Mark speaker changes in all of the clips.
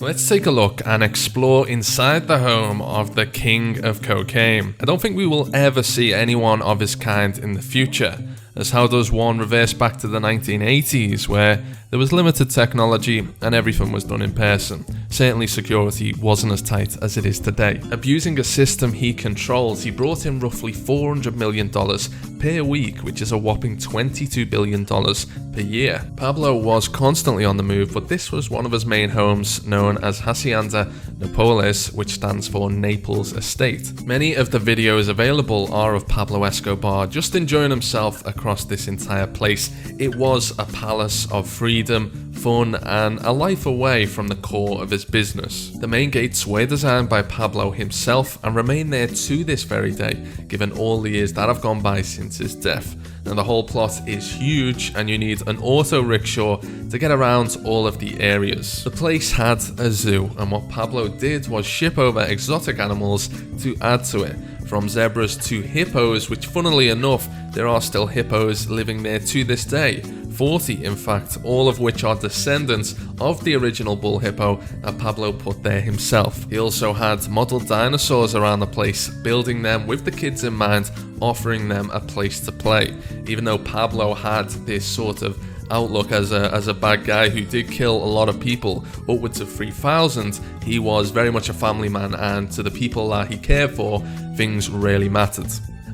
Speaker 1: Let's take a look and explore inside the home of the King of Cocaine. I don't think we will ever see anyone of his kind in the future, as how does one reverse back to the 1980s where there was limited technology and everything was done in person. Certainly security wasn't as tight as it is today. Abusing a system he controls, he brought in roughly $400 million per week, which is a whopping $22 billion per year. Pablo was constantly on the move, but this was one of his main homes, known as Hacienda Napoles, which stands for Naples Estate. Many of the videos available are of Pablo Escobar just enjoying himself across this entire place. It was a palace of freedom, fun, and a life away from the core of his business. The main gates were designed by Pablo himself and remain there to this very day, given all the years that have gone by since his death. Now the whole plot is huge and you need an auto rickshaw to get around all of the areas. The place had a zoo, and what Pablo did was ship over exotic animals to add to it, from zebras to hippos, which funnily enough there are still hippos living there to this day. 40 in fact, all of which are descendants of the original bull hippo that Pablo put there himself. He also had model dinosaurs around the place, building them with the kids in mind, offering them a place to play. Even though Pablo had this sort of outlook as a bad guy who did kill a lot of people, upwards of 3,000, he was very much a family man, and to the people that he cared for, things really mattered.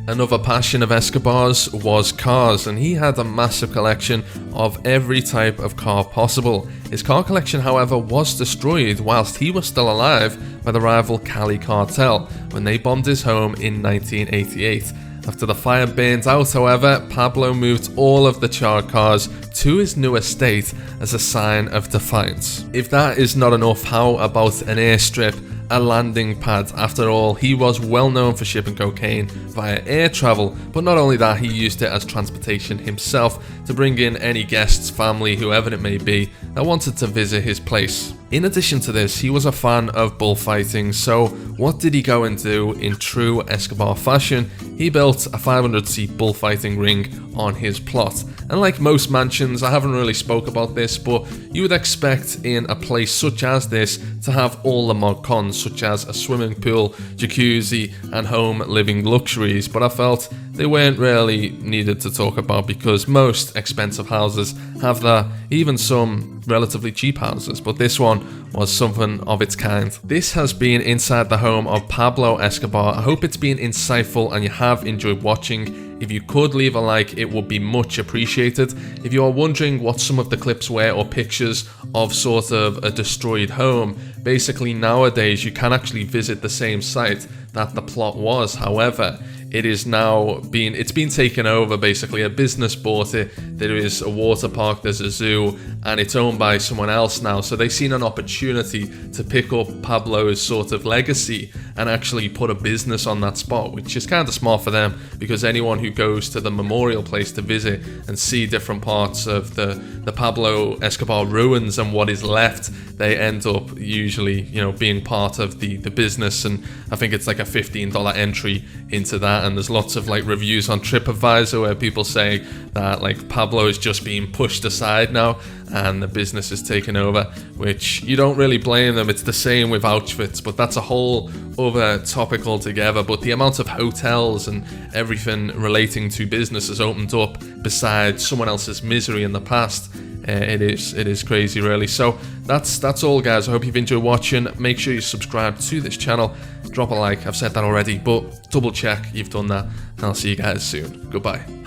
Speaker 1: Another passion of Escobar's was cars, and he had a massive collection of every type of car possible. His car collection, however, was destroyed whilst he was still alive by the rival Cali cartel when they bombed his home in 1988. After the fire burned out, however, Pablo moved all of the charred cars to his new estate as a sign of defiance. If that is not enough, how about an airstrip, a landing pad? After all, he was well known for shipping cocaine via air travel, but not only that, he used it as transportation himself to bring in any guests, family, whoever it may be, that wanted to visit his place. In addition to this, he was a fan of bullfighting, so what did he go and do in true Escobar fashion? He built a 500-seat bullfighting ring on his plot. And like most mansions, I haven't really spoke about this, but you would expect in a place such as this to have all the mod cons, such as a swimming pool, jacuzzi, and home living luxuries, but I felt they weren't really needed to talk about because most expensive houses have that, even some relatively cheap houses, but this one was something of its kind. This has been inside the home of Pablo Escobar. I hope it's been insightful and you have enjoyed watching. If you could leave a like, it would be much appreciated. If you are wondering what some of the clips were or pictures of sort of a destroyed home, basically nowadays you can actually visit the same site that the plot was. However, it is now it's been taken over. Basically a business bought it, there is a water park, there's a zoo, and it's owned by someone else now, so they've seen an opportunity to pick up Pablo's sort of legacy and actually put a business on that spot, which is kind of smart for them, because anyone who goes to the memorial place to visit and see different parts of the Pablo Escobar ruins and what is left, they end up usually, you know, being part of the business. And I think it's like a $15 entry into that, and there's lots of like reviews on TripAdvisor where people say that like Pablo is just being pushed aside now and the business is taken over, which you don't really blame them. It's the same with Auschwitz, but that's a whole other topic altogether. But the amount of hotels and everything relating to business has opened up besides someone else's misery in the past. It is crazy, really. So that's all, guys. I hope you've enjoyed watching. Make sure you subscribe to this channel, drop a like. I've said that already, but double check you've done that, and I'll see you guys soon. Goodbye.